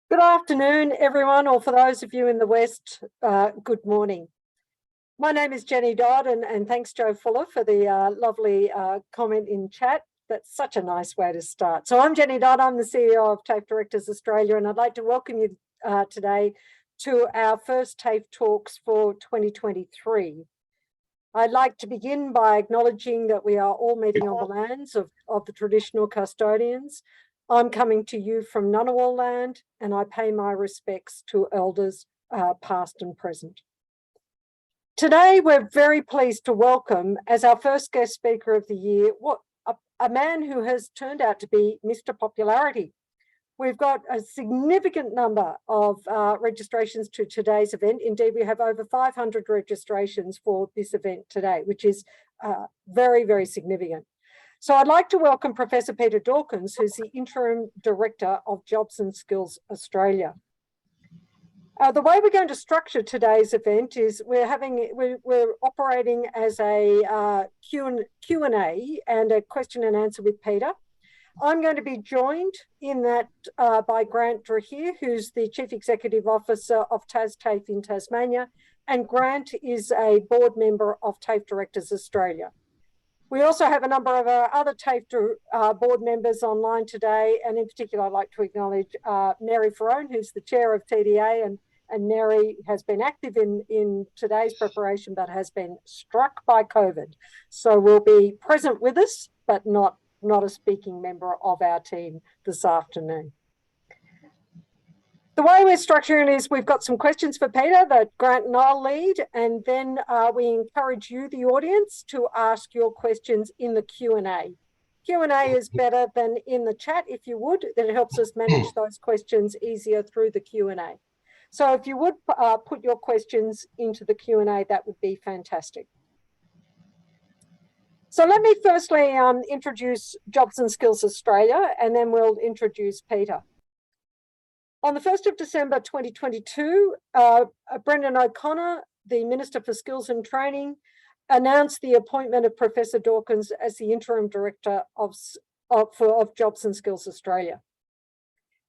Good afternoon, everyone, or for those of you in the West, good morning. My name is Jenny Dodd, and thanks, Joe Fuller, for the lovely comment in chat. That's such a nice way to start. So I'm Jenny Dodd, I'm the CEO of TAFE Directors Australia, and I'd like to welcome you today to our first TAFE talks for 2023. I'd like to begin by acknowledging that we are all meeting on the lands of the traditional custodians. I'm coming to you from Ngunnawal land, and I pay my respects to elders past and present. Today, we're very pleased to welcome as our first guest speaker of the year, a man who has turned out to be Mr. Popularity. We've got a significant number of registrations to today's event. Indeed, we have over 500 registrations for this event today, which is very, very significant. So I'd like to welcome Professor Peter Dawkins, who's the Interim Director of Jobs and Skills Australia. The way we're going to structure today's event is we're operating as a Q&A and a question and answer with Peter. I'm going to be joined in that by Grant Drahir, who's the Chief Executive Officer of TAFE in Tasmania, and Grant is a board member of TAFE Directors Australia. We also have a number of our other TAFE board members online today, and in particular, I'd like to acknowledge Mary Ferrone, who's the chair of TDA, and Mary has been active in today's preparation, but has been struck by COVID. So will be present with us, but not a speaking member of our team this afternoon. The way we're structuring is we've got some questions for Peter that Grant and I'll lead, and then we encourage you, the audience, to ask your questions in the Q&A. Q&A is better than in the chat, if you would. That helps us manage those questions easier through the Q&A. So if you would put your questions into the Q&A, that would be fantastic. So let me firstly introduce Jobs and Skills Australia, and then we'll introduce Peter. On the 1st of December 2022, Brendan O'Connor, the Minister for Skills and Training, announced the appointment of Professor Dawkins as the Interim Director of Jobs and Skills Australia.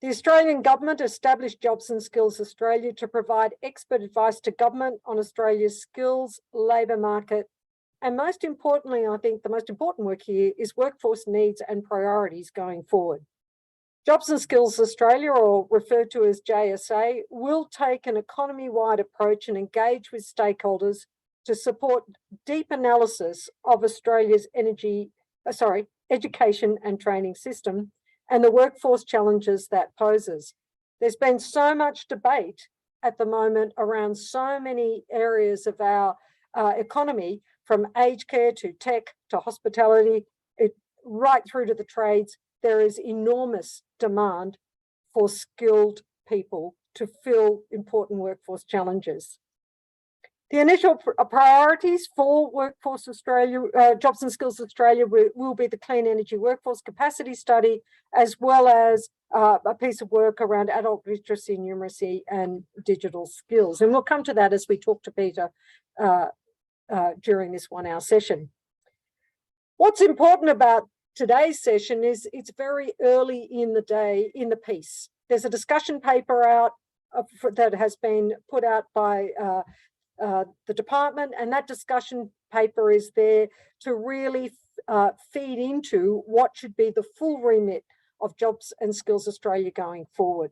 The Australian Government established Jobs and Skills Australia to provide expert advice to government on Australia's skills, labour market, and most importantly, I think the most important work here is workforce needs and priorities going forward. Jobs and Skills Australia, or referred to as JSA, will take an economy-wide approach and engage with stakeholders to support deep analysis of Australia's education and training system and the workforce challenges that poses. There's been so much debate at the moment around so many areas of our economy, from aged care to tech to hospitality, right through to the trades. There is enormous demand for skilled people to fill important workforce challenges. The initial priorities for Workforce Australia, Jobs and Skills Australia will be the Clean Energy Workforce Capacity Study, as well as a piece of work around adult literacy, numeracy, and digital skills. And we'll come to that as we talk to Peter during this 1 hour session. What's important about today's session is it's very early in the day in the piece. There's a discussion paper out that has been put out by the department, and that discussion paper is there to really feed into what should be the full remit of Jobs and Skills Australia going forward.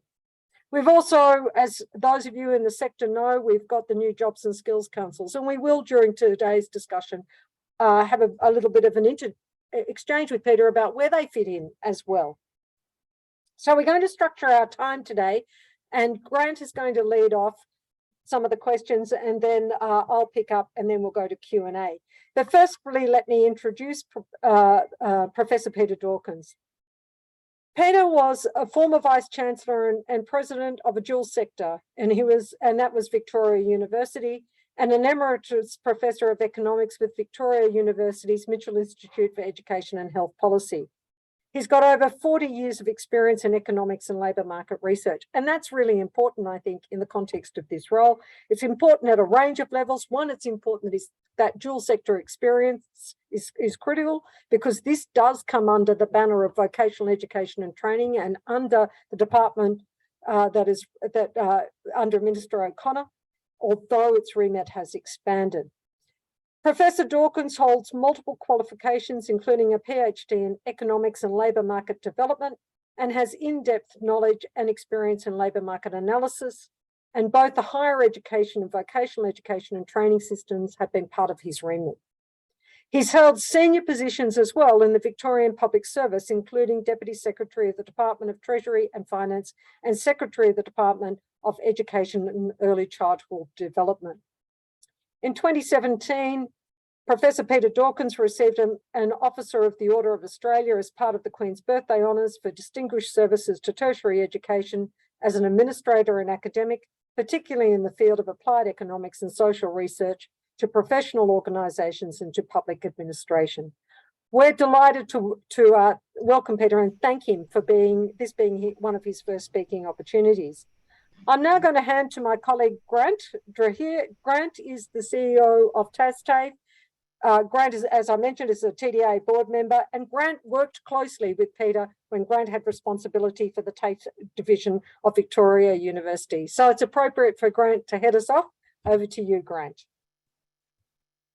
We've also, as those of you in the sector know, we've got the new Jobs and Skills Councils, and we will, during today's discussion, have a little bit of an exchange with Peter about where they fit in as well. So we're going to structure our time today, and Grant is going to lead off some of the questions, and then I'll pick up, and then we'll go to Q&A. But firstly, let me introduce Professor Peter Dawkins. Peter was a former Vice Chancellor and President of a dual sector, and that was Victoria University, and an Emeritus Professor of Economics with Victoria University's Mitchell Institute for Education and Health Policy. He's got over 40 years of experience in economics and labour market research, and that's really important, I think, in the context of this role. It's important at a range of levels. One, it's important that dual sector experience is critical, because this does come under the banner of vocational education and training, and under the department under Minister O'Connor, although its remit has expanded. Professor Dawkins holds multiple qualifications, including a PhD in economics and labour market development, and has in-depth knowledge and experience in labour market analysis. And both the higher education and vocational education and training systems have been part of his remit. He's held senior positions as well in the Victorian Public Service, including Deputy Secretary of the Department of Treasury and Finance and Secretary of the Department of Education and Early Childhood Development. In 2017, Professor Peter Dawkins received an Officer of the Order of Australia as part of the Queen's Birthday Honours for distinguished services to tertiary education as an administrator and academic, particularly in the field of applied economics and social research, to professional organisations and to public administration. We're delighted to welcome Peter and thank him for being one of his first speaking opportunities. I'm now going to hand to my colleague Grant Drahir. Grant is the CEO of TAFE. Grant, as I mentioned, is a TDA board member, and Grant worked closely with Peter when Grant had responsibility for the TAFE division of Victoria University. So it's appropriate for Grant to head us off. Over to you, Grant.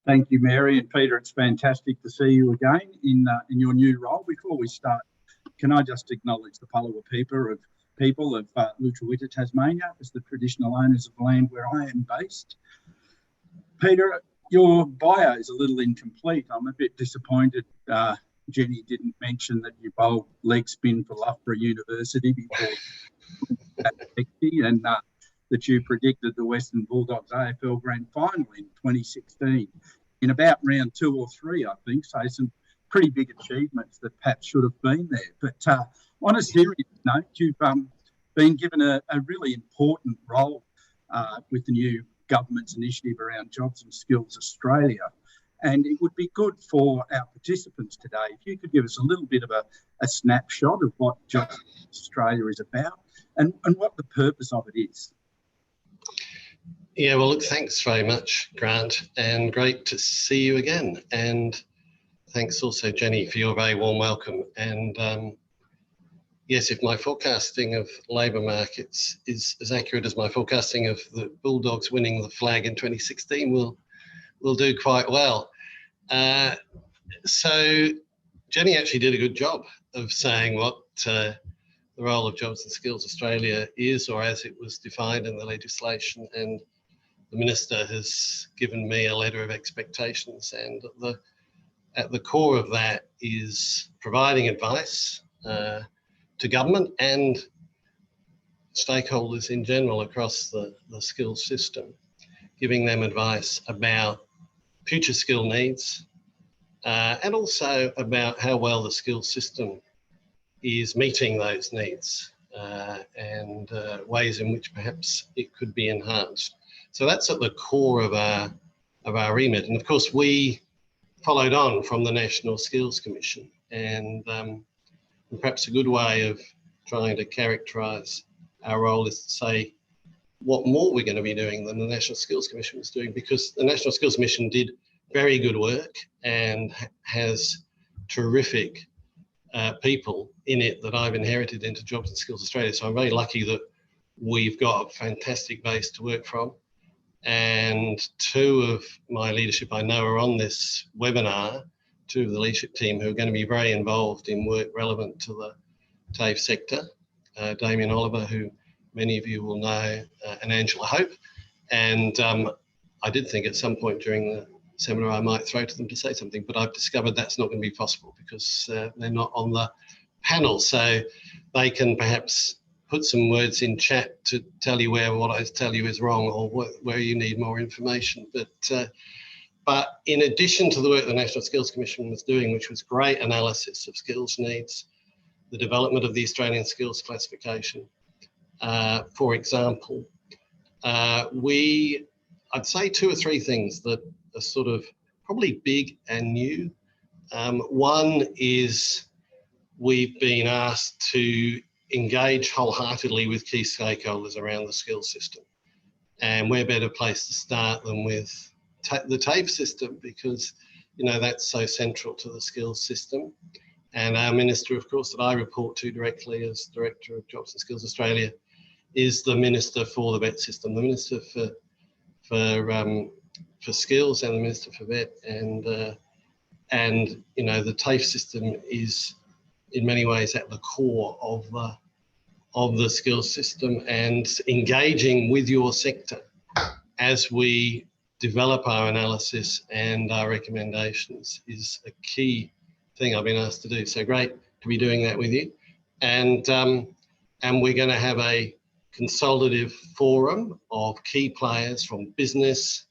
Thank you, Mary and Peter. It's fantastic to see you again in your new role. Before we start, can I just acknowledge the Palawa people of Lutruwita, Tasmania, as the traditional owners of the land where I am based. Peter, your bio is a little incomplete. I'm a bit disappointed Jenny didn't mention that you bowled leg spin for Loughborough University before and that you predicted the Western Bulldogs AFL Grand Final in 2016 in about round 2 or 3, I think. So some pretty big achievements that perhaps should have been there. But on a serious note, you've been given a really important role with the new government's initiative around Jobs and Skills Australia. And it would be good for our participants today if you could give us a little bit of a snapshot of what Jobs and Skills Australia is about and what the purpose of it is. Yeah, well, look, thanks very much, Grant, and great to see you again. And thanks also, Jenny, for your very warm welcome. And yes, if my forecasting of labour markets is as accurate as my forecasting of the Bulldogs winning the flag in 2016, we'll do quite well. So Jenny actually did a good job of saying what the role of Jobs and Skills Australia is, or as it was defined in the legislation, and the Minister has given me a letter of expectations, and at the core of that is providing advice to government and stakeholders in general across the skills system, giving them advice about future skill needs and also about how well the skills system is meeting those needs and ways in which perhaps it could be enhanced. So that's at the core of our remit. And of course, we followed on from the National Skills Commission, and perhaps a good way of trying to characterise our role is to say what more we're going to be doing than the National Skills Commission was doing, because the National Skills Commission did very good work and has terrific people in it that I've inherited into Jobs and Skills Australia. So I'm very lucky that we've got a fantastic base to work from. And 2 of my leadership I know are on this webinar, 2 of the leadership team who are going to be very involved in work relevant to the TAFE sector, Damien Oliver, who many of you will know, and Angela Hope. And I did think at some point during the seminar I might throw to them to say something, but I've discovered that's not going to be possible because they're not on the panel. So they can perhaps put some words in chat to tell you where what I tell you is wrong or where you need more information. But in addition to the work the National Skills Commission was doing, which was great analysis of skills needs, the development of the Australian Skills Classification, for example, I'd say 2 or 3 things that are sort of probably big and new. One is we've been asked to engage wholeheartedly with key stakeholders around the skills system. And we're better placed to start than with the TAFE system because, you know, that's so central to the skills system. And our Minister, of course, that I report to directly as Director of Jobs and Skills Australia, is the Minister for the VET system, the Minister for Skills and the Minister for VET, and you know, the TAFE system is in many ways at the core of the skills system, and engaging with your sector as we develop our analysis and our recommendations is a key thing I've been asked to do. So great to be doing that with you. And we're going to have a consultative forum of key players from business,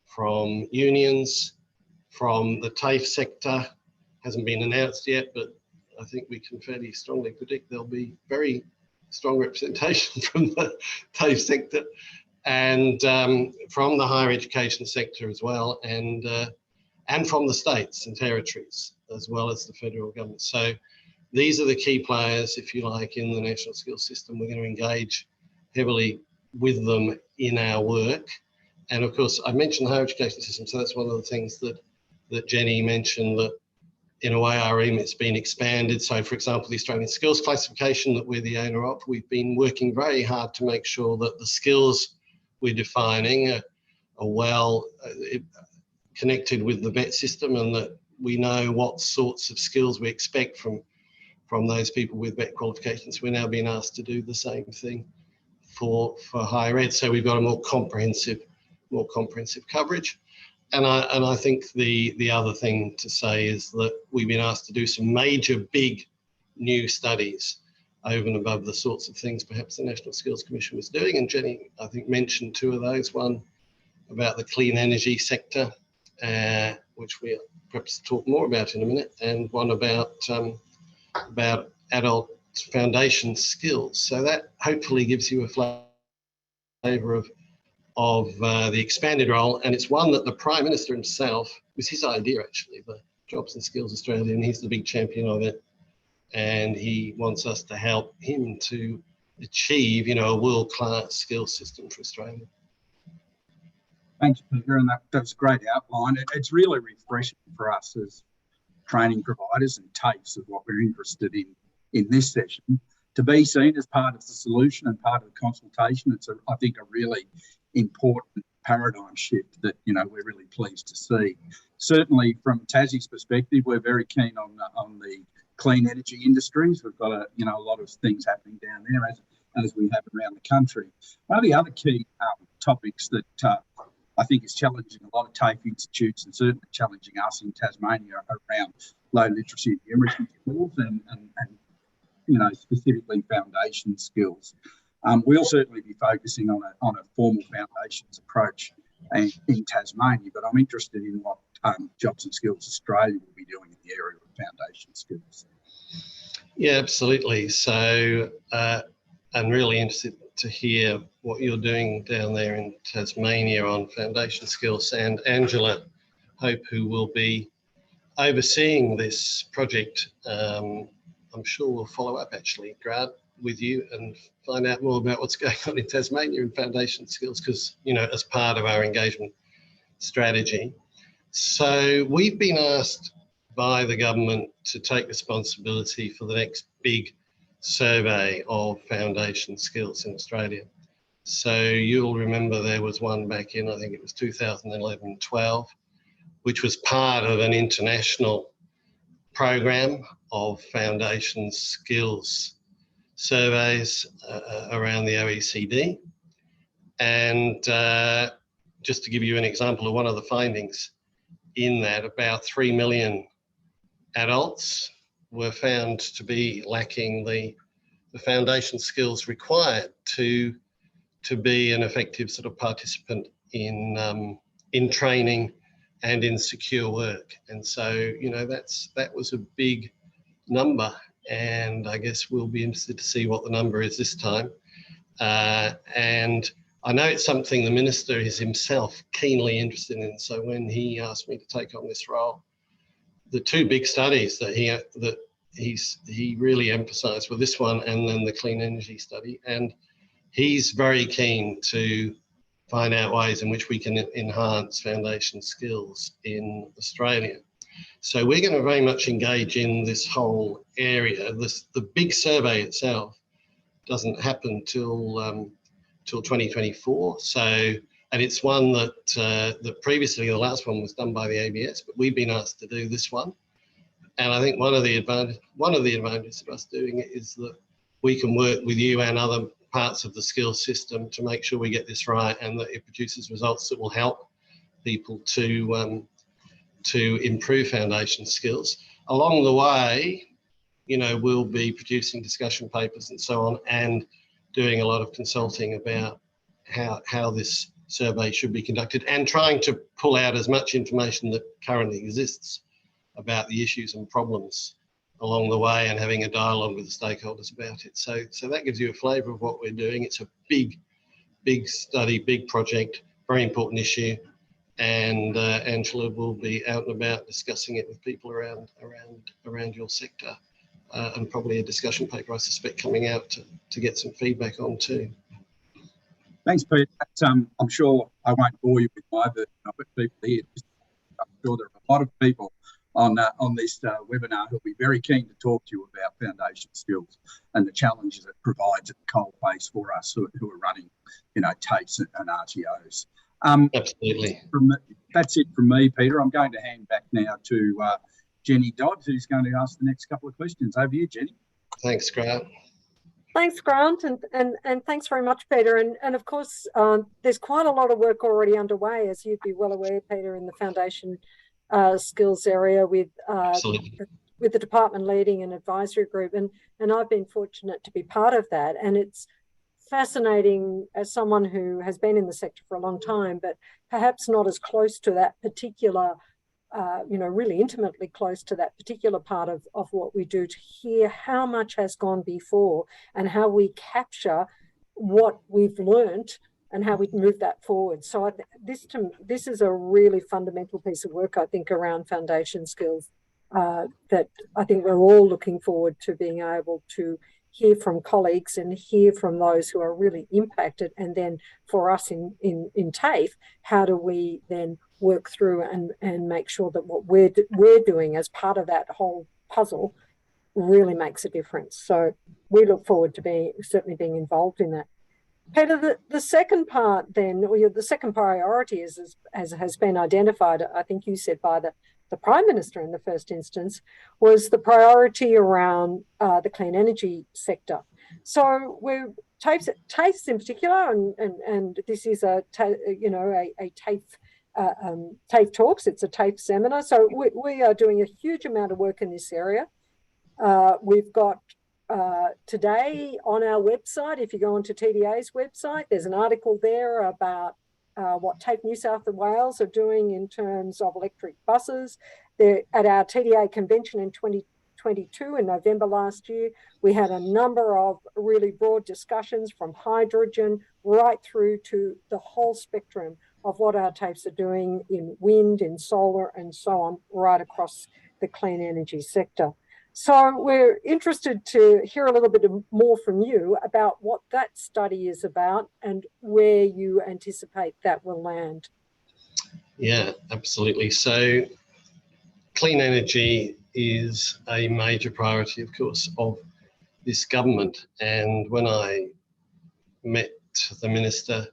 from unions, from the TAFE sector. Hasn't been announced yet, but I think we can fairly strongly predict there'll be very strong representation from the TAFE sector, and from the higher education sector as well, and from the states and territories, as well as the federal government. So these are the key players, if you like, in the national skills system. We're going to engage heavily with them in our work. And of course, I mentioned the higher education system, so that's one of the things that Jenny mentioned, that in a way our remit's been expanded. So for example, the Australian Skills Classification that we're the owner of, we've been working very hard to make sure that the skills we're defining are well connected with the VET system, and that we know what sorts of skills we expect from those people with VET qualifications. We're now being asked to do the same thing for higher ed. So we've got a more comprehensive coverage. And I think the other thing to say is that we've been asked to do some major big new studies over and above the sorts of things perhaps the National Skills Commission was doing. And Jenny, I think, mentioned two of those, one about the clean energy sector, which we'll perhaps talk more about in a minute, and one about adult foundation skills. So that hopefully gives you a flavour of the expanded role, and it's one that the Prime Minister himself, it was his idea actually, the Jobs and Skills Australia, and he's the big champion of it, and he wants us to help him to achieve, you know, a world-class skills system for Australia. Thanks, Peter, and that's a great outline. It's really refreshing for us as training providers and TAFEs of what we're interested in this session, to be seen as part of the solution and part of the consultation. It's, I think, a really important paradigm shift that, you know, we're really pleased to see. Certainly from Tassie's perspective, we're very keen on the clean energy industries. We've got a lot of things happening down there as we have around the country. One of the other key topics that I think is challenging a lot of TAFE institutes, and certainly challenging us in Tasmania, around low literacy and numeracy skills and you know, specifically foundation skills. We'll certainly be focusing on a formal foundations approach in Tasmania, but I'm interested in what Jobs and Skills Australia will be doing in the area of foundation skills. Yeah, absolutely. So I'm really interested to hear what you're doing down there in Tasmania on foundation skills, and Angela Hope, who will be overseeing this project, I'm sure we'll follow up actually, Grant, with you and find out more about what's going on in Tasmania in foundation skills, because, you know, as part of our engagement strategy. So we've been asked by the government to take responsibility for the next big survey of foundation skills in Australia. So you'll remember there was one back in, I think it was 2011-12, which was part of an international program of foundation skills surveys around the OECD. And just to give you an example of one of the findings in that, about 3 million adults were found to be lacking the foundation skills required to be an effective sort of participant in training and in secure work. And so, you know, that was a big number, and I guess we'll be interested to see what the number is this time. And I know it's something the Minister is himself keenly interested in. So when he asked me to take on this role, the two big studies that he really emphasised were this one and then the clean energy study. And he's very keen to find out ways in which we can enhance foundation skills in Australia. So we're going to very much engage in this whole area. The big survey itself doesn't happen till 2024. So, and it's one that previously the last one was done by the ABS, but we've been asked to do this one. And I think one of the advantages of us doing it is that we can work with you and other parts of the skills system to make sure we get this right and that it produces results that will help people to improve foundation skills. Along the way, you know, we'll be producing discussion papers and so on, and doing a lot of consulting about how this survey should be conducted, and trying to pull out as much information that currently exists about the issues and problems along the way, and having a dialogue with the stakeholders about it. So that gives you a flavour of what we're doing. It's a big study, big project, very important issue, and Angela will be out and about discussing it with people around your sector, and probably a discussion paper, I suspect, coming out to get some feedback on too. Thanks, Pete. I'm sure I won't bore you with my version of it. People here, I'm sure there are a lot of people on this webinar who'll be very keen to talk to you about foundation skills and the challenges it provides at the coalface for us who are running, you know, TAFEs and RTOs. Absolutely. That's it from me, Peter. I'm going to hand back now to Jenny Dodd, who's going to ask the next couple of questions. Over to you, Jenny. Thanks, Grant. Thanks, Grant, and thanks very much, Peter. And of course, there's quite a lot of work already underway, as you'd be well aware, Peter, in the foundation skills area with the department leading an advisory group, and I've been fortunate to be part of that. And it's fascinating as someone who has been in the sector for a long time, but perhaps not as close to that particular, really intimately close to that particular part of what we do, to hear how much has gone before and how we capture what we've learnt and how we move that forward. So this is a really fundamental piece of work, I think, around foundation skills that I think we're all looking forward to being able to hear from colleagues and hear from those who are really impacted. And then for us in TAFE, how do we then work through and make sure that what we're doing as part of that whole puzzle really makes a difference. So we look forward to certainly being involved in that. Peter, the second part then, or the second priority is, as has been identified, I think you said by the Prime Minister in the first instance, was the priority around the clean energy sector. So we're TAFEs in particular, and this is a TAFE TAFE talks. It's a TAFE seminar. So we are doing a huge amount of work in this area. We've got today on our website, if you go onto TDA's website, there's an article there about what TAFE New South Wales are doing in terms of electric buses. They're at our TDA convention in 2022 in November last year. We had a number of really broad discussions from hydrogen right through to the whole spectrum of what our TAFEs are doing in wind, in solar, and so on, right across the clean energy sector. So we're interested to hear a little bit more from you about what that study is about and where you anticipate that will land. Yeah, absolutely. So clean energy is a major priority, of course, of this government. And when I met the Minister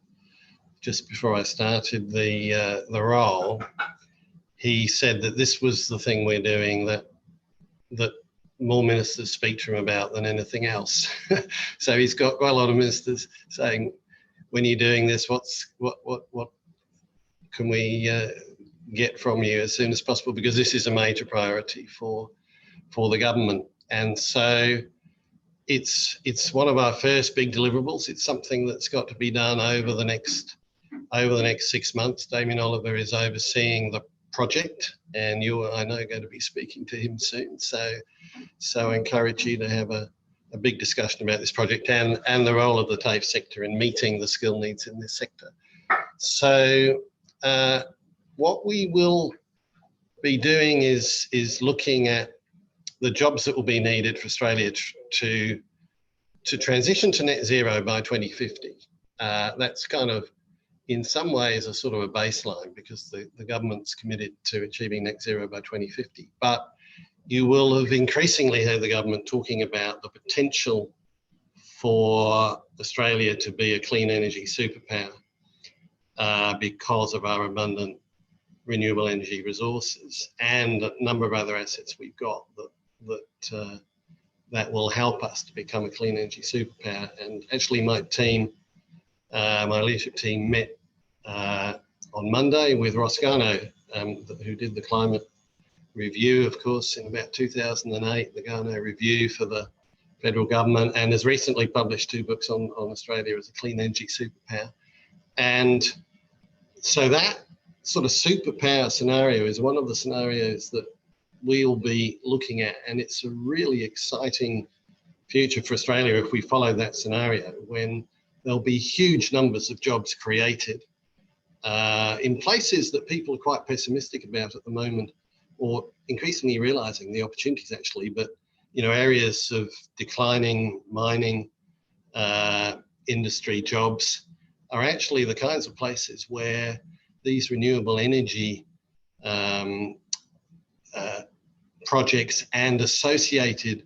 just before I started the role, he said that this was the thing we're doing that more ministers speak to him about than anything else. So he's got quite a lot of ministers saying, when you're doing this, what can we get from you as soon as possible, because this is a major priority for the government. And so it's one of our first big deliverables. It's something that's got to be done over the next 6 months. Damien Oliver is overseeing the project, and you are, I know, going to be speaking to him soon. So I encourage you to have a big discussion about this project and the role of the TAFE sector in meeting the skill needs in this sector. So what we will be doing is looking at the jobs that will be needed for Australia to transition to net zero by 2050. That's kind of, in some ways, a sort of a baseline, because the government's committed to achieving net zero by 2050. But you will have increasingly heard the government talking about the potential for Australia to be a clean energy superpower because of our abundant renewable energy resources and a number of other assets we've got that will help us to become a clean energy superpower. And actually my leadership team met on Monday with Ross Garnaut, who did the climate review, of course, in about 2008, the Garnaut review for the federal government, and has recently published 2 books on Australia as a clean energy superpower. And so that sort of superpower scenario is one of the scenarios that we'll be looking at, and it's a really exciting future for Australia if we follow that scenario, when there'll be huge numbers of jobs created in places that people are quite pessimistic about at the moment, or increasingly realizing the opportunities actually, but areas of declining mining industry jobs are actually the kinds of places where these renewable energy projects and associated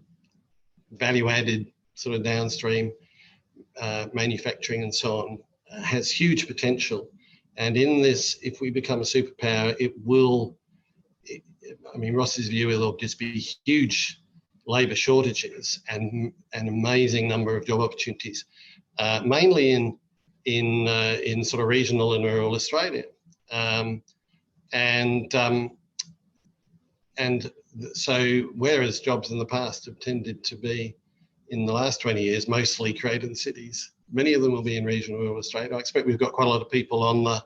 value-added sort of downstream manufacturing and so on has huge potential. And in this, if we become a superpower, it will, I mean, Ross's view, it'll just be huge labour shortages and an amazing number of job opportunities, mainly in sort of regional and rural Australia. And so whereas jobs in the past have tended to be, in the last 20 years, mostly created in cities, many of them will be in regional and rural Australia. I expect we've got quite a lot of people on the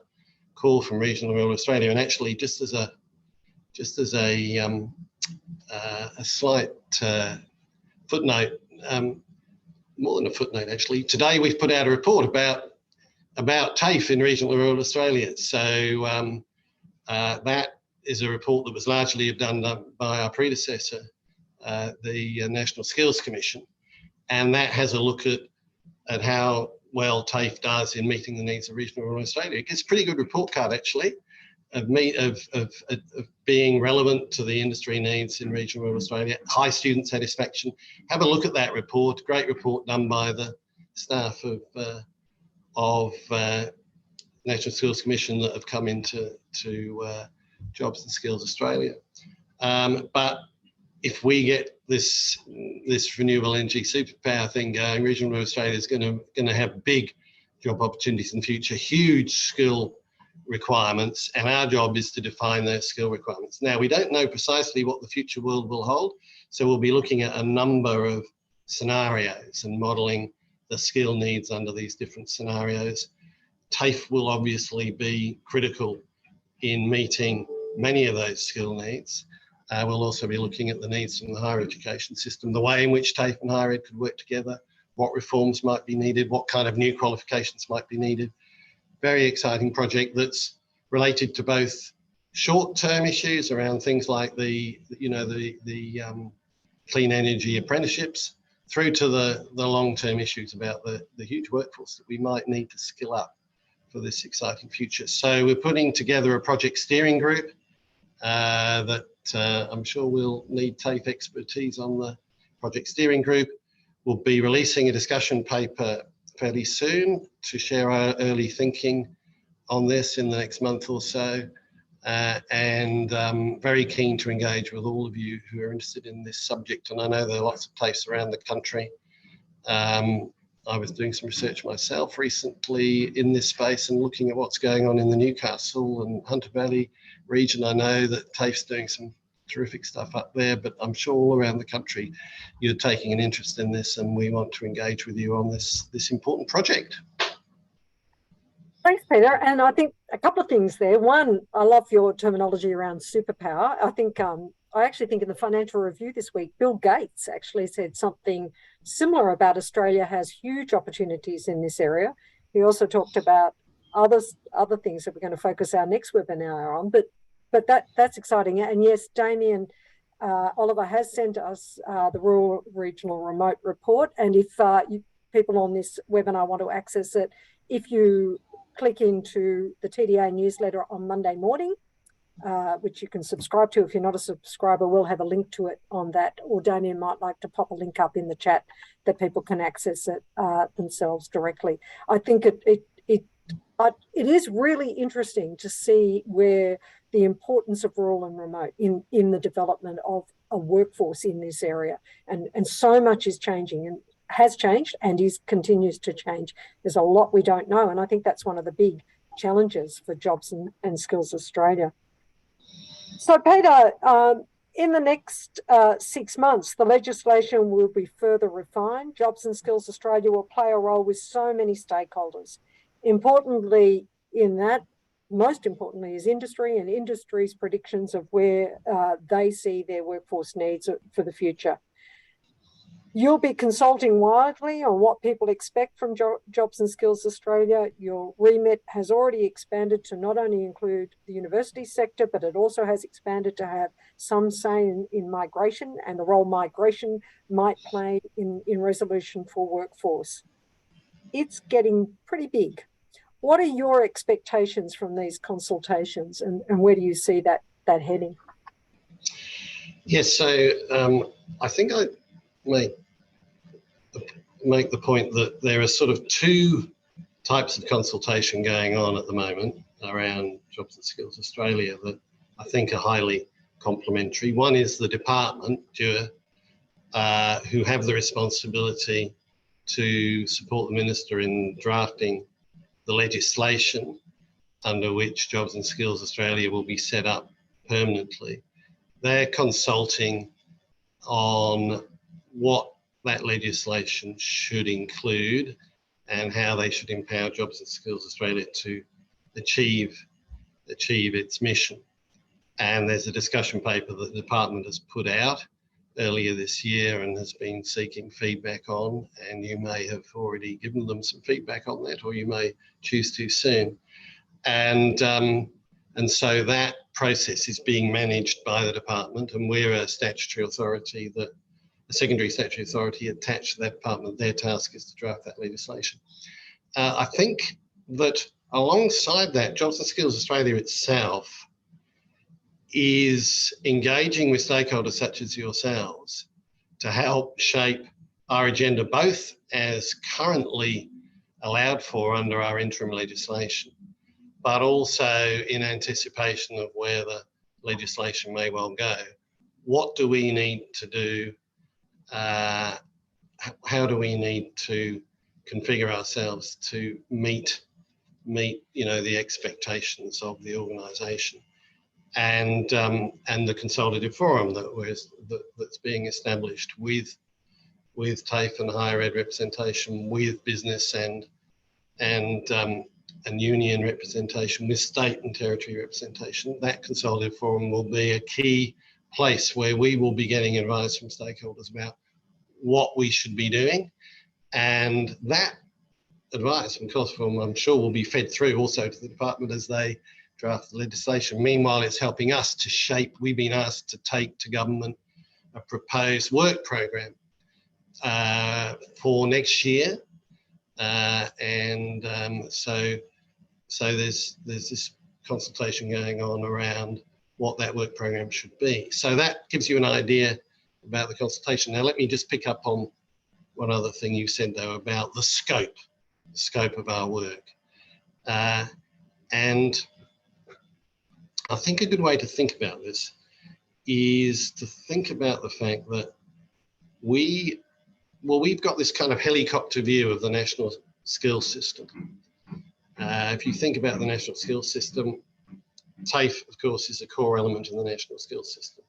call from regional and rural Australia. And actually, just as a slight footnote, more than a footnote actually, today we've put out a report about TAFE in regional and rural Australia. So that is a report that was largely done by our predecessor, the National Skills Commission, and that has a look at how well TAFE does in meeting the needs of regional and rural Australia. It gets a pretty good report card actually of being relevant to the industry needs in regional and rural Australia, high student satisfaction. Have a look at that report, great report done by the staff of National Skills Commission that have come into Jobs and Skills Australia. But if we get this renewable energy superpower thing going, regional Australia is going to have big job opportunities in the future, huge skill requirements, and our job is to define those skill requirements. Now, we don't know precisely what the future world will hold, so we'll be looking at a number of scenarios and modelling the skill needs under these different scenarios. TAFE will obviously be critical in meeting many of those skill needs. We'll also be looking at the needs from the higher education system, the way in which TAFE and higher ed could work together, what reforms might be needed, what kind of new qualifications might be needed. Very exciting project that's related to both short-term issues around things like the clean energy apprenticeships, through to the long-term issues about the huge workforce that we might need to skill up for this exciting future. So we're putting together a project steering group that I'm sure we'll need TAFE expertise on the project steering group. We'll be releasing a discussion paper fairly soon to share our early thinking on this in the next month or so. And very keen to engage with all of you who are interested in this subject. And I know there are lots of TAFEs around the country. I was doing some research myself recently in this space and looking at what's going on in the Newcastle and Hunter Valley region. I know that TAFE's doing some terrific stuff up there, but I'm sure all around the country you're taking an interest in this, and we want to engage with you on this important project. Thanks, Peter. And I think a couple of things there. One, I love your terminology around superpower. I actually think in the Financial Review this week, Bill Gates actually said something similar about Australia has huge opportunities in this area. He also talked about other things that we're going to focus our next webinar on, but that's exciting. And yes, Damien Oliver has sent us the Rural Regional Remote Report. And if people on this webinar want to access it, if you click into the TDA newsletter on Monday morning, which you can subscribe to. If you're not a subscriber, we'll have a link to it on that, or Damien might like to pop a link up in the chat that people can access it themselves directly. I think it is really interesting to see where the importance of rural and remote in the development of a workforce in this area, and so much is changing and has changed and continues to change. There's a lot we don't know, and I think that's one of the big challenges for Jobs and Skills Australia. So Peter, in the next 6 months, the legislation will be further refined. Jobs and Skills Australia will play a role with so many stakeholders. Importantly, most importantly, is industry and industry's predictions of where they see their workforce needs for the future. You'll be consulting widely on what people expect from Jobs and Skills Australia. Your remit has already expanded to not only include the university sector, but it also has expanded to have some say in migration and the role migration might play in resolution for workforce. It's getting pretty big. What are your expectations from these consultations, and where do you see that heading? Yes, so I think I make the point that there are sort of two types of consultation going on at the moment around Jobs and Skills Australia that I think are highly complementary. One is the department, who have the responsibility to support the Minister in drafting the legislation under which Jobs and Skills Australia will be set up permanently. They're consulting on what that legislation should include and how they should empower Jobs and Skills Australia to achieve its mission. And there's a discussion paper that the department has put out earlier this year and has been seeking feedback on, and you may have already given them some feedback on that, or you may choose to soon. And so that process is being managed by the department, and we're a statutory authority a secondary statutory authority attached to that department. Their task is to draft that legislation. I think that alongside that, Jobs and Skills Australia itself is engaging with stakeholders such as yourselves to help shape our agenda, both as currently allowed for under our interim legislation, but also in anticipation of where the legislation may well go. What do we need to do? How do we need to configure ourselves to meet the expectations of the organisation, and the consultative forum that's being established with TAFE and higher ed representation, with business and union representation, with state and territory representation. That consultative forum will be a key place where we will be getting advice from stakeholders about what we should be doing, and that advice from consultative, I'm sure, will be fed through also to the department as they draft the legislation. Meanwhile, it's helping us to shape. We've been asked to take to government a proposed work program for next year, so there's this consultation going on around what that work program should be. So that gives you an idea about the consultation. Now, let me just pick up on one other thing you said, though, about the scope of our work. And I think a good way to think about this is to think about the fact that we've got this kind of helicopter view of the national skills system. If you think about the national skills system, TAFE, of course, is a core element in the national skills system.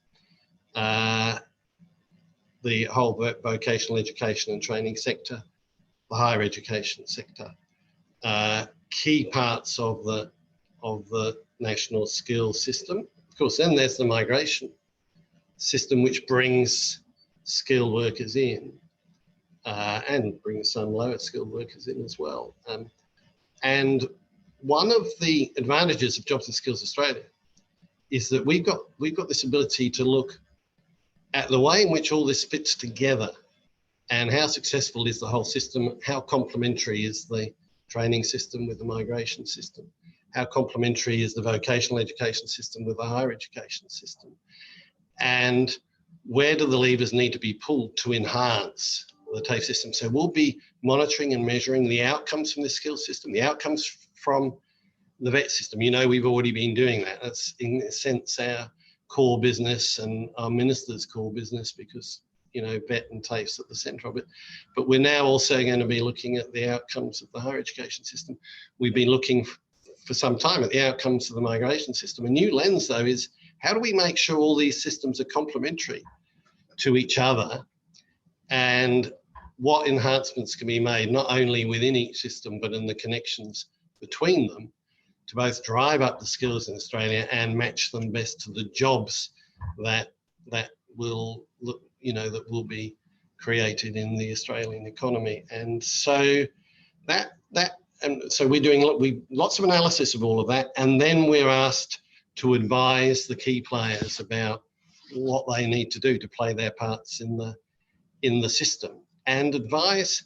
The whole vocational education and training sector, the higher education sector, key parts of the national skills system. Of course, then there's the migration system, which brings skilled workers in and brings some lower skilled workers in as well. And one of the advantages of Jobs and Skills Australia is that we've got this ability to look at the way in which all this fits together and how successful is the whole system, how complementary is the training system with the migration system. how complementary is the vocational education system with the higher education system, and where do the levers need to be pulled to enhance the TAFE system. So we'll be monitoring and measuring the outcomes from the skills system, the outcomes from the VET system. You know, we've already been doing that. That's in a sense our core business and our minister's core business, because, you know, VET and TAFE's at the centre of it. But we're now also going to be looking at the outcomes of the higher education system. We've been looking for some time at the outcomes of the migration system. A new lens, though, is how do we make sure all these systems are complementary to each other, and what enhancements can be made not only within each system but in the connections between them to both drive up the skills in Australia and match them best to the jobs that will, you know, that will be created in the Australian economy. And so so we're doing lots of analysis of all of that, and then we're asked to advise the key players about what they need to do to play their parts in the system, and advise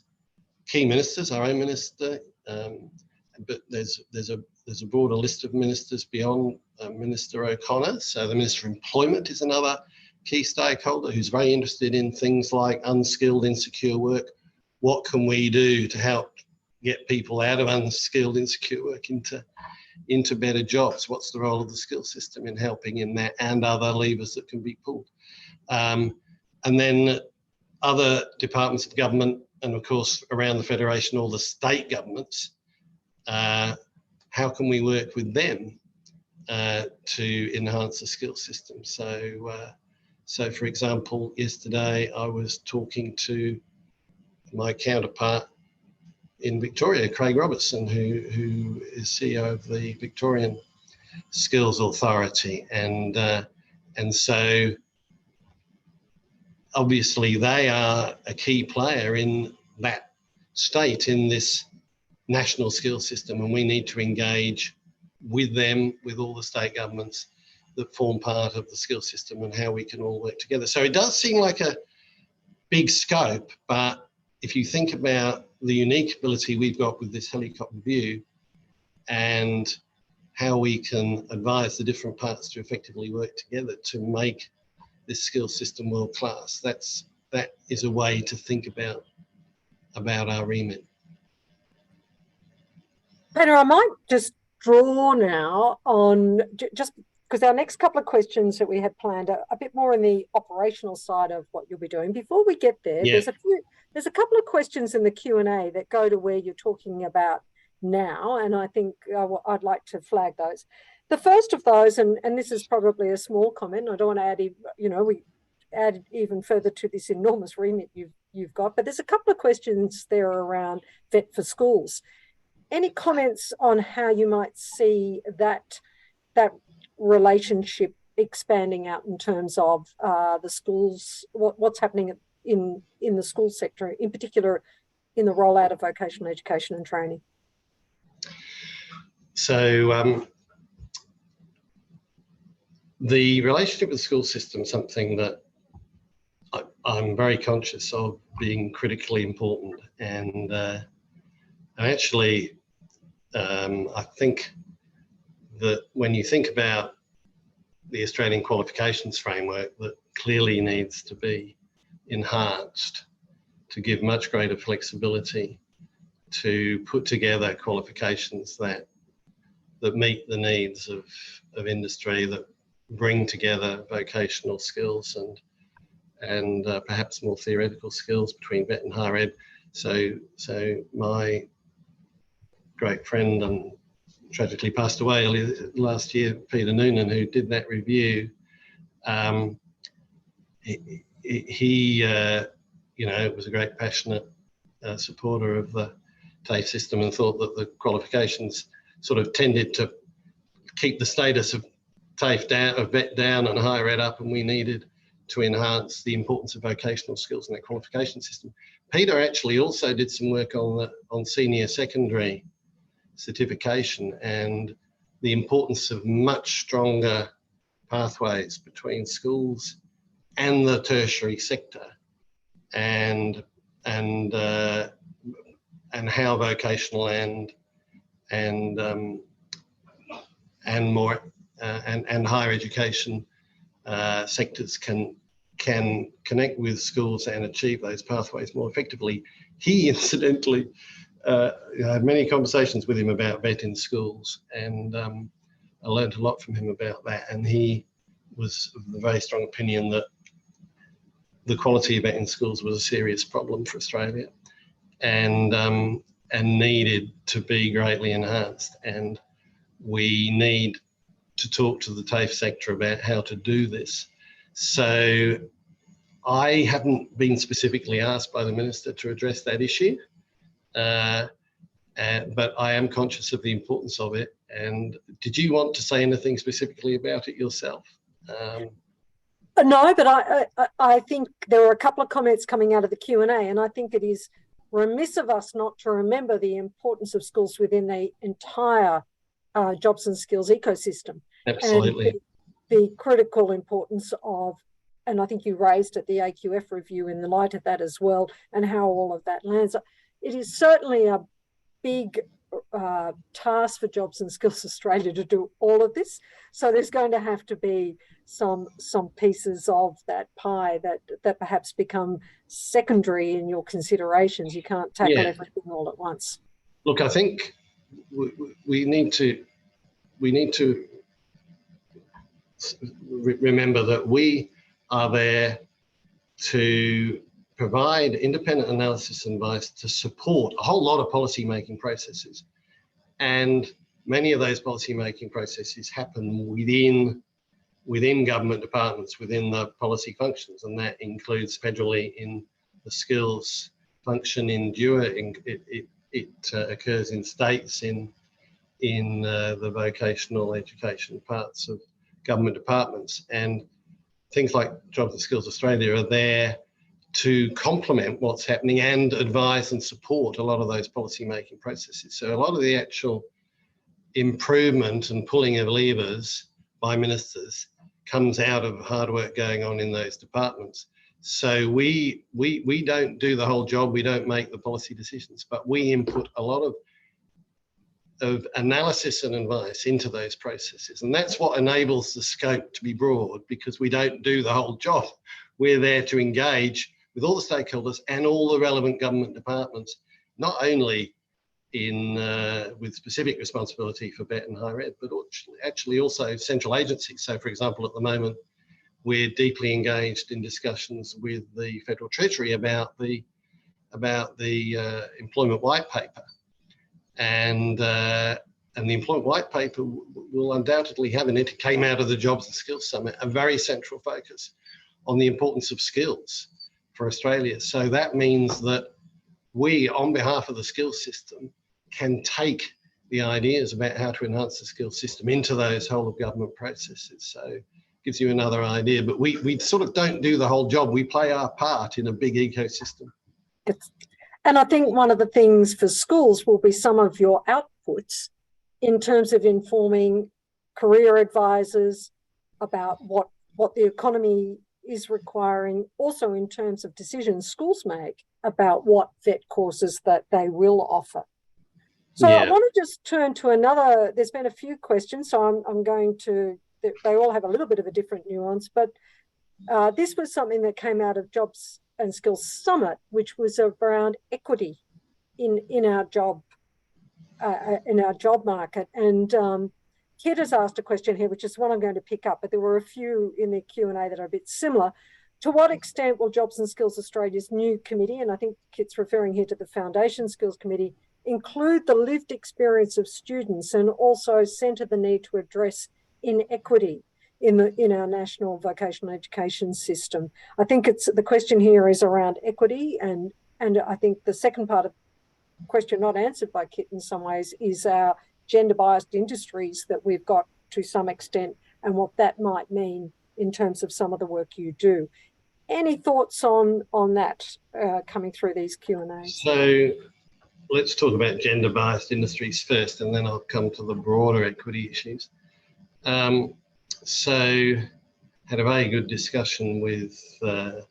key ministers, our own minister, but there's a broader list of ministers beyond Minister O'Connor. So the Minister of Employment is another key stakeholder who's very interested in things like unskilled, insecure work. What can we do to help get people out of unskilled, insecure work into better jobs? What's the role of the skills system in helping in that, and other levers that can be pulled? And then other departments of government, and of course around the Federation, all the state governments, how can we work with them to enhance the skills system? So for example, yesterday I was talking to my counterpart in Victoria, Craig Robertson, who is CEO of the Victorian Skills Authority, and so obviously they are a key player in that state in this national skills system, and we need to engage with them, with all the state governments that form part of the skills system, and how we can all work together. So it does seem like a big scope, but if you think about the unique ability we've got with this helicopter view and how we can advise the different parts to effectively work together to make this skills system world class, that is a way to think about our remit. Peter, I might just draw now on, just because our next couple of questions that we had planned are a bit more in the operational side of what you'll be doing. Before we get there, Yeah. there's a couple of questions in the Q&A that go to where you're talking about now, and I think I'd like to flag those. The first of those, and this is probably a small comment, I don't want to add, we add even further to this enormous remit you've got, but there's a couple of questions there around VET for schools. Any comments on how you might see that relationship expanding out in terms of the schools, what's happening in the school sector, in particular in the rollout of vocational education and training? So the relationship with the school system is something that I'm very conscious of being critically important, and actually I think that when you think about the Australian qualifications framework, that clearly needs to be enhanced to give much greater flexibility to put together qualifications that meet the needs of industry, that bring together vocational skills and perhaps more theoretical skills between vet and higher ed. So my great friend and tragically passed away last year, Peter Noonan, who did that review, he was a great passionate supporter of the TAFE system, and thought that the qualifications sort of tended to keep the status of TAFE down, of vet down, and higher ed up, and we needed to enhance the importance of vocational skills in that qualification system. Peter actually also did some work on senior secondary certification and the importance of much stronger pathways between schools and the tertiary sector, and how vocational and and more and higher education sectors can connect with schools and achieve those pathways more effectively. He incidentally I had many conversations with him about VET in schools, and I learned a lot from him about that. And he was of the very strong opinion that the quality of VET in schools was a serious problem for Australia, and needed to be greatly enhanced. And we need to talk to the TAFE sector about how to do this. So I haven't been specifically asked by the Minister to address that issue, but I am conscious of the importance of it. And did you want to say anything specifically about it yourself? No, but I think there were a couple of comments coming out of the Q&A, and I think it is remiss of us not to remember the importance of schools within the entire jobs and skills ecosystem. Absolutely. And the critical importance of, and I think you raised at the AQF review in the light of that as well, and how all of that lands. It is certainly a big task for Jobs and Skills Australia to do all of this. So there's going to have to be some pieces of that pie that perhaps become secondary in your considerations. You can't tackle everything all at once. Look, I think we need to remember that we are there to provide independent analysis and advice to support a whole lot of policy making processes. And many of those policy making processes happen within government departments, within the policy functions, and that includes federally in the skills function in DUA. It occurs in states in the vocational education parts of government departments, and things like Jobs and Skills Australia are there to complement what's happening and advise and support a lot of those policy making processes. So a lot of the actual improvement and pulling of levers by ministers comes out of hard work going on in those departments. So we don't do the whole job, we don't make the policy decisions, but we input a lot of analysis and advice into those processes. And that's what enables the scope to be broad, because we don't do the whole job. We're there to engage with all the stakeholders and all the relevant government departments, not only with specific responsibility for VET and higher ed, but actually also central agencies. So for example, at the moment, we're deeply engaged in discussions with the Federal Treasury about the employment white paper. And the employment white paper will undoubtedly have, and it came out of the Jobs and Skills Summit, a very central focus on the importance of skills for Australia. So that means that we, on behalf of the skills system, can take the ideas about how to enhance the skills system into those whole of government processes. So it gives you another idea, but we sort of don't do the whole job. We play our part in a big ecosystem. And I think one of the things for schools will be some of your outputs in terms of informing career advisors about what the economy is requiring, also in terms of decisions schools make about what VET courses that they will offer. So I want to just turn to another, there's been a few questions, so I'm going to, they all have a little bit of a different nuance, but this was something that came out of Jobs and Skills Summit, which was around equity in our job market. And Kit has asked a question here, which is one I'm going to pick up, but there were a few in the Q&A that are a bit similar. To what extent will Jobs and Skills Australia's new committee, and I think Kit's referring here to the Foundation Skills Committee, include the lived experience of students and also centre the need to address inequity in our national vocational education system? I think the question here is around equity, and I think the second part of the question not answered by Kit in some ways is our gender biased industries that we've got to some extent and what that might mean in terms of some of the work you do. Any thoughts on that coming through these Q&As? So let's talk about gender biased industries first, and then I'll come to the broader equity issues. So had a very good discussion with the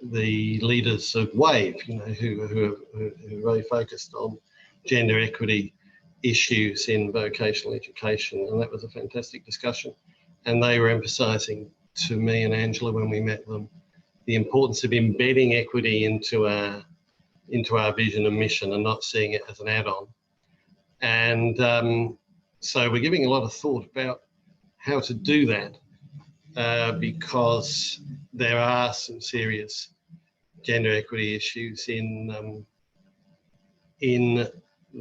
leaders of WAVE, who are very focused on gender equity issues in vocational education, and that was a fantastic discussion. And they were emphasising to me and Angela when we met them the importance of embedding equity into our vision and mission and not seeing it as an add-on. And so we're giving a lot of thought about how to do that, because there are some serious gender equity issues in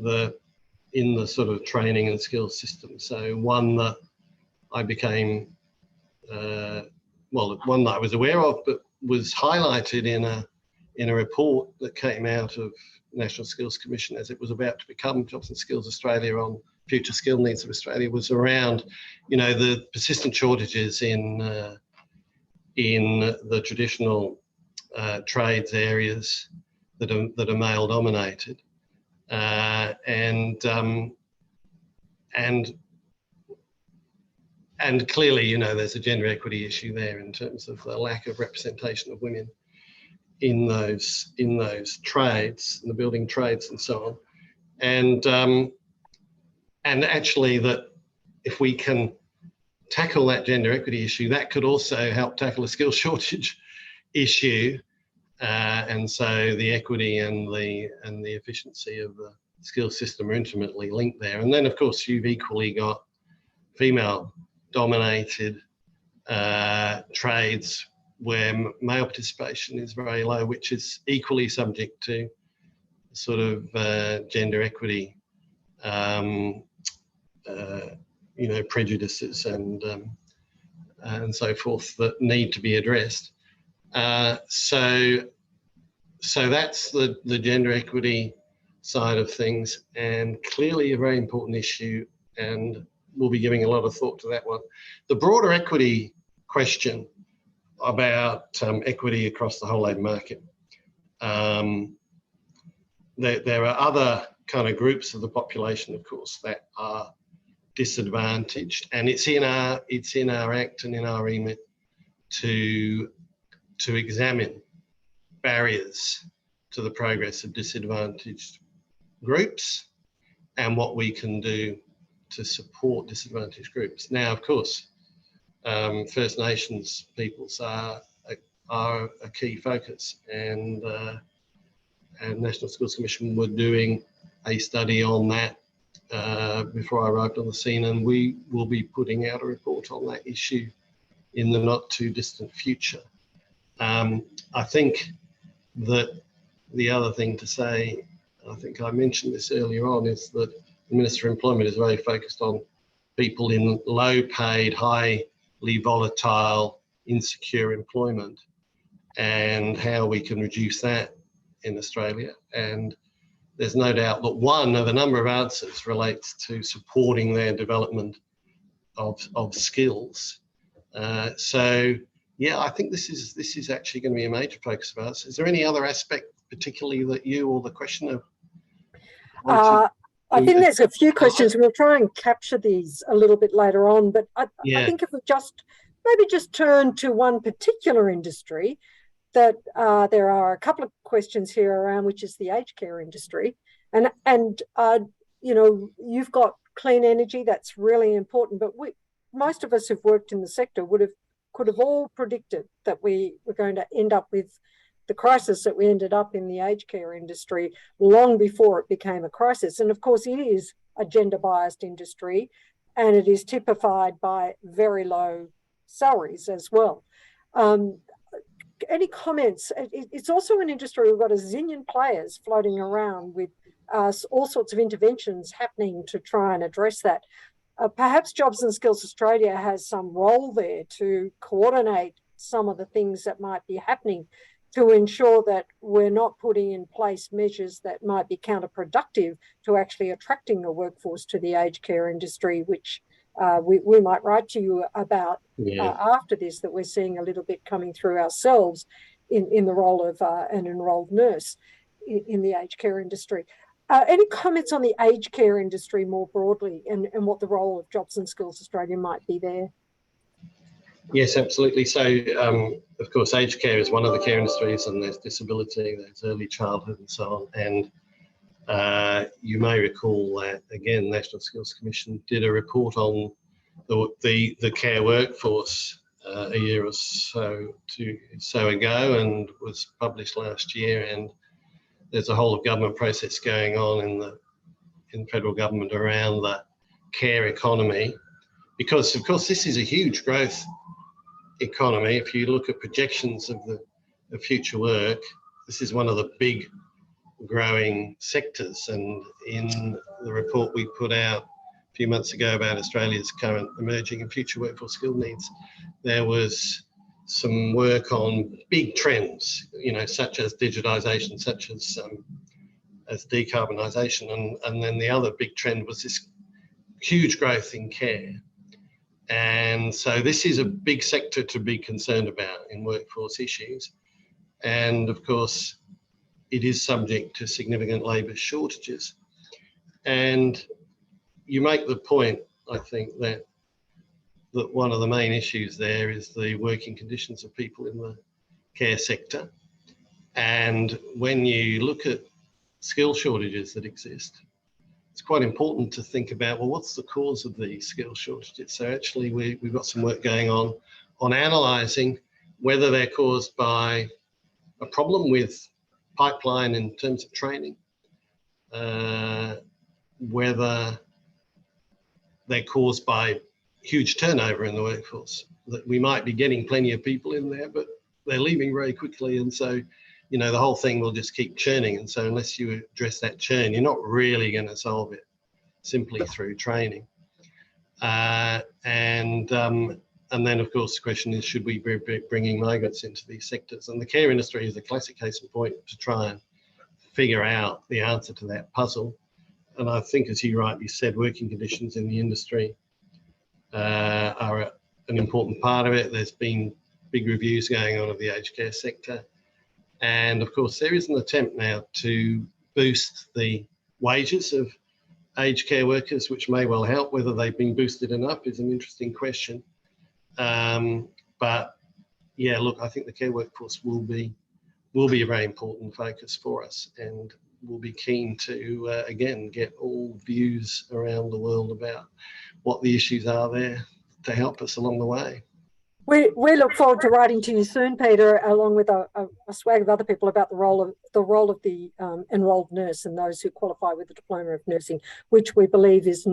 the sort of training and skills system. So one that I became, one that I was aware of, but was highlighted in a report that came out of National Skills Commission as it was about to become Jobs and Skills Australia on future skill needs of Australia, was around, the persistent shortages in the traditional trades areas that are male dominated, and clearly, there's a gender equity issue there in terms of the lack of representation of women in those trades, in the building trades and so on. And actually that if we can tackle that gender equity issue, that could also help tackle a skill shortage issue. And so the equity and the efficiency of the skill system are intimately linked there. And then of course you've equally got female dominated trades where male participation is very low, which is equally subject to sort of gender equity, prejudices and so forth that need to be addressed. So that's the gender equity side of things, and clearly a very important issue, and we'll be giving a lot of thought to that one. The broader equity question about equity across the whole labour market. There are other kind of groups of the population, of course, that are disadvantaged, and it's in our act and in our remit to examine barriers to the progress of disadvantaged groups and what we can do to support disadvantaged groups. Now, of course, First Nations peoples are a key focus, and National Skills Commission were doing a study on that before I arrived on the scene, and we will be putting out a report on that issue in the not too distant future. I think that the other thing to say, I think I mentioned this earlier on, is that the Minister of Employment is very focused on people in low paid, highly volatile, insecure employment and how we can reduce that in Australia. And there's no doubt that one of a number of answers relates to supporting their development of skills. So yeah, I think this is actually going to be a major focus of ours. Is there any other aspect particularly that you or the questioner I think there's a few questions. We'll try and capture these a little bit later on, but I think if we maybe just turn to one particular industry, that there are a couple of questions here around, which is the aged care industry. And you've got clean energy, that's really important, but most of us who've worked in the sector could have all predicted that we were going to end up with the crisis that we ended up in the aged care industry long before it became a crisis. And of course, it is a gender-biased industry, and it is typified by very low salaries as well. Any comments? It's also an industry we've got a zillion players floating around with all sorts of interventions happening to try and address that. Perhaps Jobs and Skills Australia has some role there to coordinate some of the things that might be happening to ensure that we're not putting in place measures that might be counterproductive to actually attracting a workforce to the aged care industry, which we might write to you about after this, that we're seeing a little bit coming through ourselves in the role of an enrolled nurse in the aged care industry. Any comments on the aged care industry more broadly and what the role of Jobs and Skills Australia might be there? Yes, absolutely. So, of course, aged care is one of the care industries, and there's disability, there's early childhood and so on. And You may recall that, again, National Skills Commission did a report on the care workforce a year or so ago, and was published last year. And there's a whole of government process going on in federal government around the care economy, because of course this is a huge growth economy. If you look at projections of the future work, this is one of the big growing sectors. And in the report we put out a few months ago about Australia's current emerging and future workforce skill needs, there was some work on big trends, you know, such as digitisation, such as decarbonisation, and then the other big trend was this huge growth in care. And so this is a big sector to be concerned about in workforce issues. And of course, it is subject to significant labour shortages. And you make the point, I think, that one of the main issues there is the working conditions of people in the care sector. And when you look at skill shortages that exist, it's quite important to think about, well, what's the cause of these skill shortages? So actually we've got some work going on analysing whether they're caused by a problem with pipeline in terms of training, whether they're caused by huge turnover in the workforce, that we might be getting plenty of people in there, but they're leaving very quickly. And so, you know, the whole thing will just keep churning. And so unless you address that churn, you're not really going to solve it simply through training. And then, of course, the question is, should we be bringing migrants into these sectors? And the care industry is a classic case in point to try and figure out the answer to that puzzle. And I think, as you rightly said, working conditions in the industry are an important part of it. There's been big reviews going on of the aged care sector. And of course, there is an attempt now to boost the wages of aged care workers, which may well help. Whether they've been boosted enough is an interesting question. But yeah, look, I think the care workforce will be a very important focus for us, and we'll be keen to, again, get all views around the world about what the issues are there to help us along the way. We look forward to writing to you soon, Peter, along with a swag of other people, about the role of the enrolled nurse and those who qualify with the diploma of nursing, which we believe has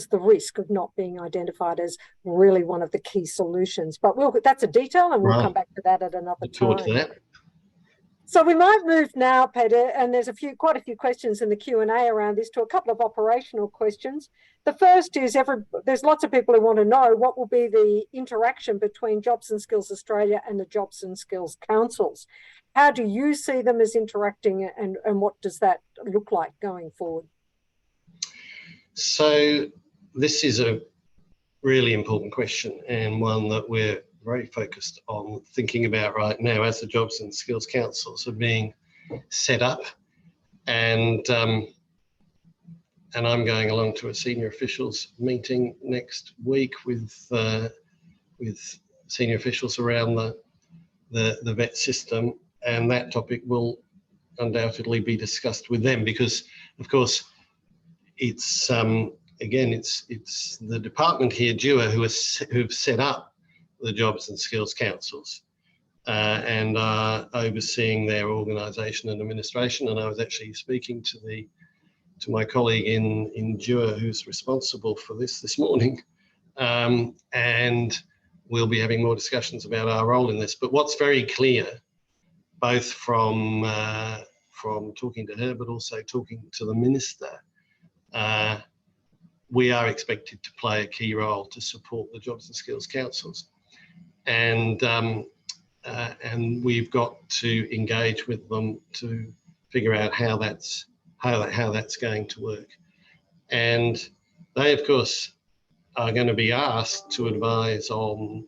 the risk of not being identified as really one of the key solutions. But that's a detail, and we'll come back to that at another time. So we might move now, Peter, and there's quite a few questions in the Q&A around this, to a couple of operational questions. The first is, there's lots of people who want to know what will be the interaction between Jobs and Skills Australia and the Jobs and Skills Councils. How do you see them as interacting, and what does that look like going forward? So this is a really important question, and one that we're very focused on thinking about right now as the Jobs and Skills Councils are being set up. And I'm going along to a senior officials meeting next week with senior officials around the vet system, and that topic will undoubtedly be discussed with them, because of course it's again it's the department here, DUA, who've set up the Jobs and Skills Councils and are overseeing their organisation and administration. And I was actually speaking to my colleague in DUA who's responsible for this morning, and we'll be having more discussions about our role in this. But what's very clear, both from talking to her but also talking to the Minister, we are expected to play a key role to support the Jobs and Skills Councils. And we've got to engage with them to figure out how that's going to work. And they, of course, are going to be asked to advise on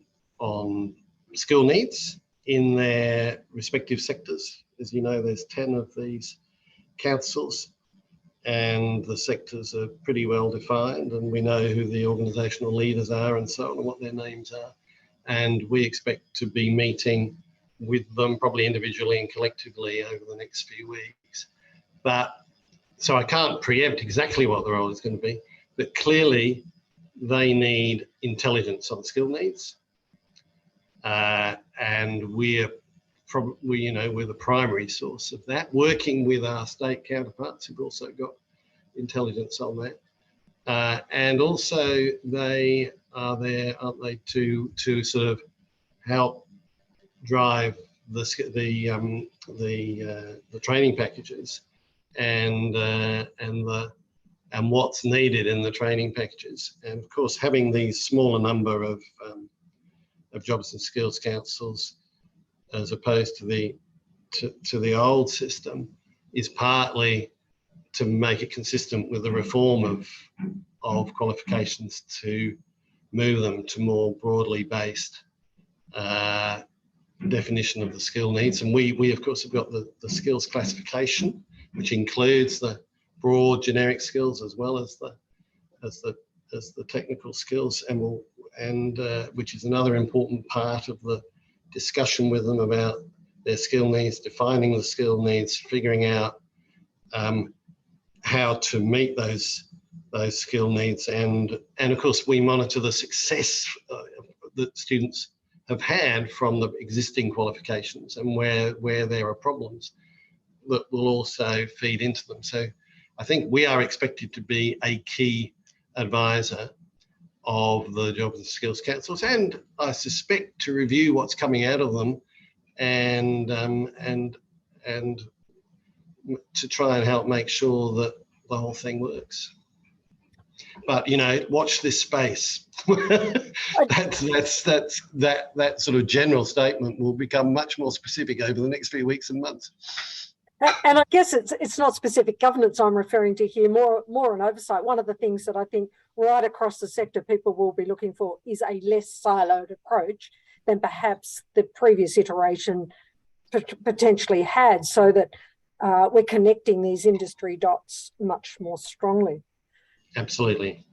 skill needs in their respective sectors. As you know, there's 10 of these councils, and the sectors are pretty well defined, and we know who the organisational leaders are and so on, and what their names are. And we expect to be meeting with them, probably individually and collectively, over the next few weeks. But so I can't preempt exactly what the role is going to be, but clearly they need intelligence on skill needs, and we're the primary source of that, working with our state counterparts who've also got intelligence on that, and also they are there, aren't they, to sort of help drive the training packages and what's needed in the training packages. And of course, having these smaller number of jobs and skills councils as opposed to the old system is partly to make it consistent with the reform of qualifications, to move them to more broadly based definition of the skill needs. And we of course have got the skills classification, which includes the broad generic skills as well as the technical skills, and which is another important part of the discussion with them about their skill needs, defining the skill needs, figuring out how to meet those skill needs, and of course we monitor the success that students have had from the existing qualifications, and where there are problems that will also feed into them. So I think we are expected to be a key advisor of the Jobs and Skills Councils, and I suspect to review what's coming out of them, and to try and help make sure that the whole thing works. But watch this space. that sort of general statement will become much more specific over the next few weeks and months. And I guess it's not specific governance I'm referring to here, more an oversight. One of the things that I think right across the sector people will be looking for is a less siloed approach than perhaps the previous iteration potentially had, so that we're connecting these industry dots much more strongly. Absolutely.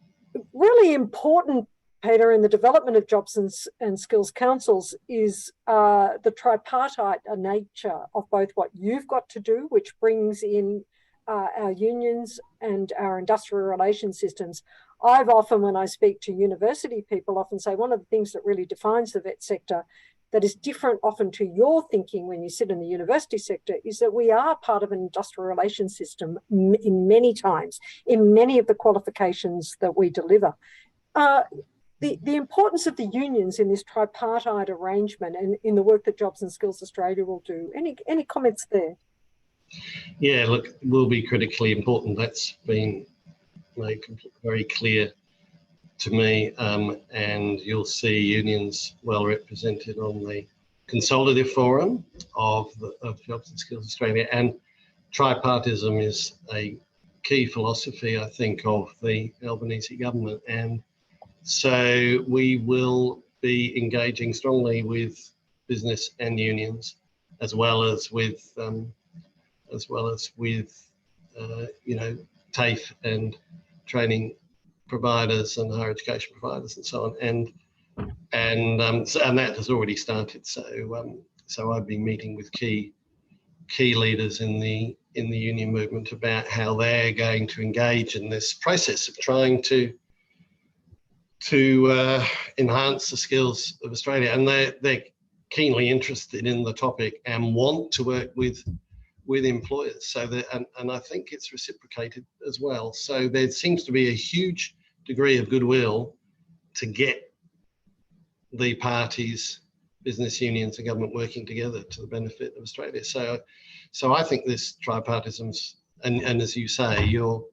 Really important, Peter, in the development of jobs and skills councils is the tripartite nature of both what you've got to do, which brings in our unions and our industrial relations systems. I've often, when I speak to university people, often say one of the things that really defines the vet sector that is different often to your thinking when you sit in the university sector is that we are part of an industrial relations system in many times, in many of the qualifications that we deliver. The importance of the unions in this tripartite arrangement and in the work that Jobs and Skills Australia will do. Any comments there? Yeah, look, will be critically important. That's been made very clear to me, and you'll see unions well represented on the consultative forum of Jobs and Skills Australia. And tripartism is a key philosophy, I think, of the Albanese government, and so we will be engaging strongly with business and unions, as well as with TAFE and training providers and higher education providers and so on, and that has already started. So I've been meeting with key leaders in the union movement about how they're going to engage in this process of trying to enhance the skills of Australia, and they're keenly interested in the topic and want to work with employers. So and I think it's reciprocated as well. So there seems to be a huge degree of goodwill to get the parties, business unions and government working together to the benefit of Australia. So I think this tripartism's, and as you say, you're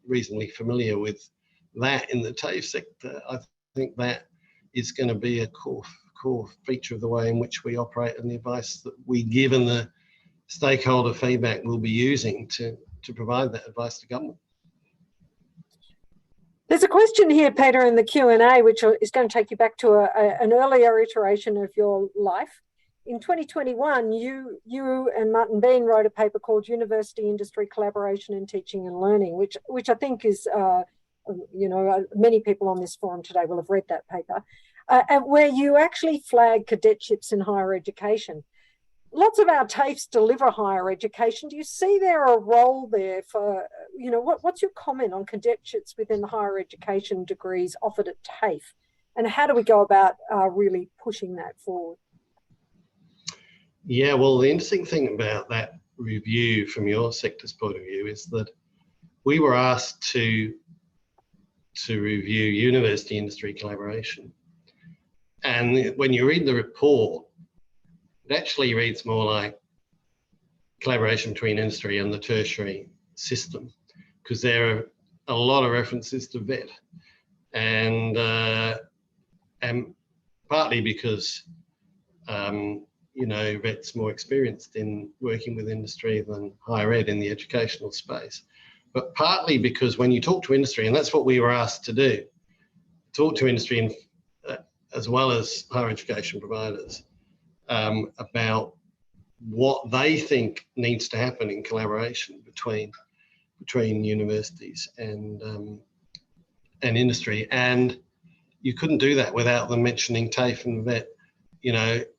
reasonably familiar with that in the TAFE sector. I think that is going to be a core feature of the way in which we operate, and the advice that we give and the stakeholder feedback we'll be using to provide that advice to government. There's a question here, Peter, in the Q&A, which is going to take you back to an earlier iteration of your life. In 2021, you and Martin Bean wrote a paper called University Industry Collaboration in Teaching and Learning, which I think is, many people on this forum today will have read that paper, and where you actually flag cadetships in higher education. lots of our TAFEs deliver higher education. Do you see there a role there for, what's your comment on cadetships within the higher education degrees offered at TAFE? And how do we go about really pushing that forward? Yeah, well, the interesting thing about that review from your sector's point of view is that we were asked to review university industry collaboration. And when you read the report, it actually reads more like collaboration between industry and the tertiary system, because there are a lot of references to VET, and partly because VET's more experienced in working with industry than higher ed in the educational space, but partly because when you talk to industry, and that's what we were asked to do, talk to industry as well as higher education providers about what they think needs to happen in collaboration between universities and industry. And you couldn't do that without them mentioning TAFE and VET,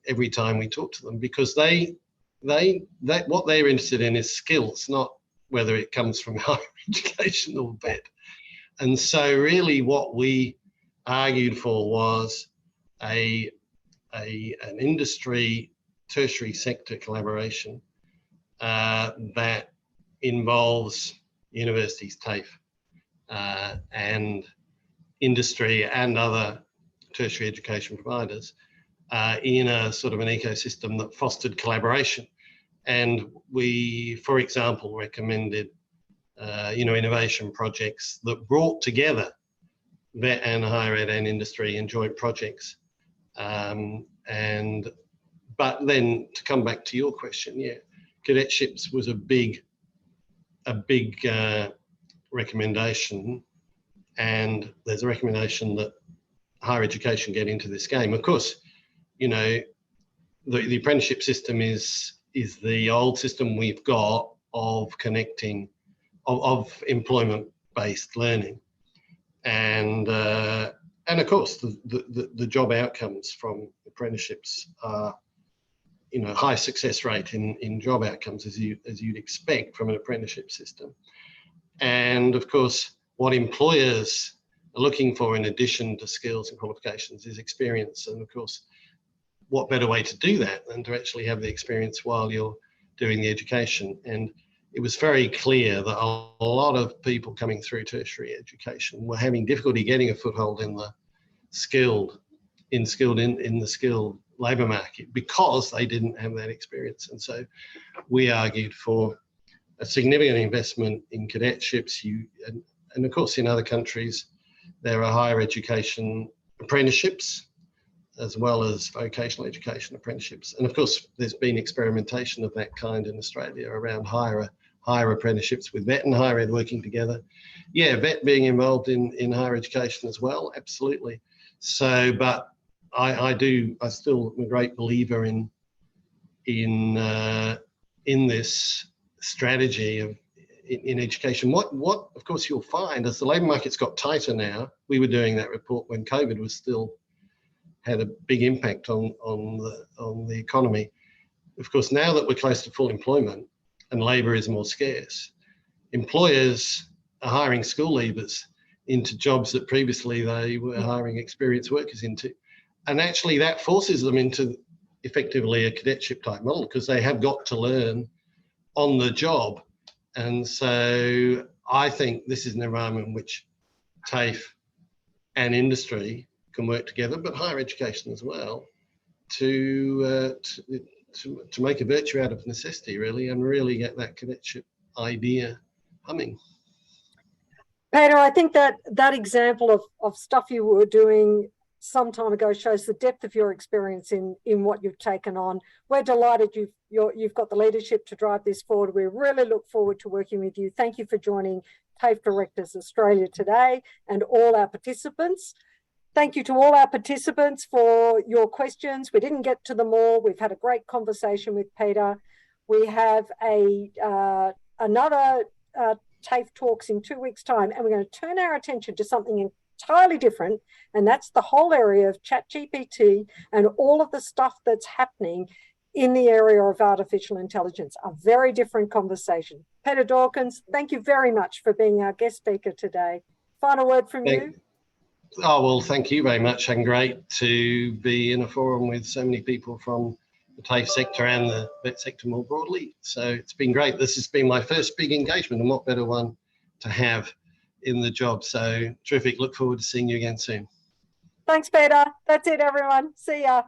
every time we talk to them, because what they're interested in is skills, not whether it comes from higher education or VET. And so really what we argued for was an industry tertiary sector collaboration that involves universities, TAFE, and industry and other tertiary education providers in a sort of an ecosystem that fostered collaboration. And we, for example, recommended innovation projects that brought together VET and higher ed and industry in joint projects. But then to come back to your question, yeah, cadetships was a big recommendation, and there's a recommendation that higher education get into this game. Of course, the apprenticeship system is the old system we've got of connecting, of employment-based learning, and of course the job outcomes from apprenticeships are, high success rate in job outcomes as you'd expect from an apprenticeship system. And of course, what employers are looking for in addition to skills and qualifications is experience. And of course, what better way to do that than to actually have the experience while you're doing the education? And it was very clear that a lot of people coming through tertiary education were having difficulty getting a foothold in the skilled labour market because they didn't have that experience. And so we argued for a significant investment in cadetships. And of course, in other countries, there are higher education apprenticeships as well as vocational education apprenticeships. And of course, there's been experimentation of that kind in Australia around higher apprenticeships with VET and higher ed working together. Yeah, VET being involved in higher education as well, absolutely. So, but I still am a great believer in this strategy of in education. What of course you'll find as the labour market's got tighter now. We were doing that report when COVID was still had a big impact on the economy. Of course, now that we're close to full employment and labour is more scarce, employers are hiring school leavers into jobs that previously they were hiring experienced workers into. And actually that forces them into effectively a cadetship type model because they have got to learn on the job. And so I think this is an environment in which TAFE and industry can work together, but higher education as well, to make a virtue out of necessity, really, and really get that cadetship idea humming. Peter, I think that example of stuff you were doing some time ago shows the depth of your experience in what you've taken on. We're delighted you've got the leadership to drive this forward. We really look forward to working with you. Thank you for joining TAFE Directors Australia today and all our participants. Thank you to all our participants for your questions. We didn't get to them all. We've had a great conversation with Peter. We have another TAFE Talks in 2 weeks' time, and we're going to turn our attention to something entirely different, and that's the whole area of ChatGPT and all of the stuff that's happening in the area of artificial intelligence. A very different conversation. Peter Dawkins, thank you very much for being our guest speaker today. Final word from you. Oh, well, thank you very much, and great to be in a forum with so many people from the TAFE sector and the vet sector more broadly. So it's been great. This has been my first big engagement, and what better one to have in the job. So terrific. Look forward to seeing you again soon. Thanks, Peter. That's it, everyone. See ya.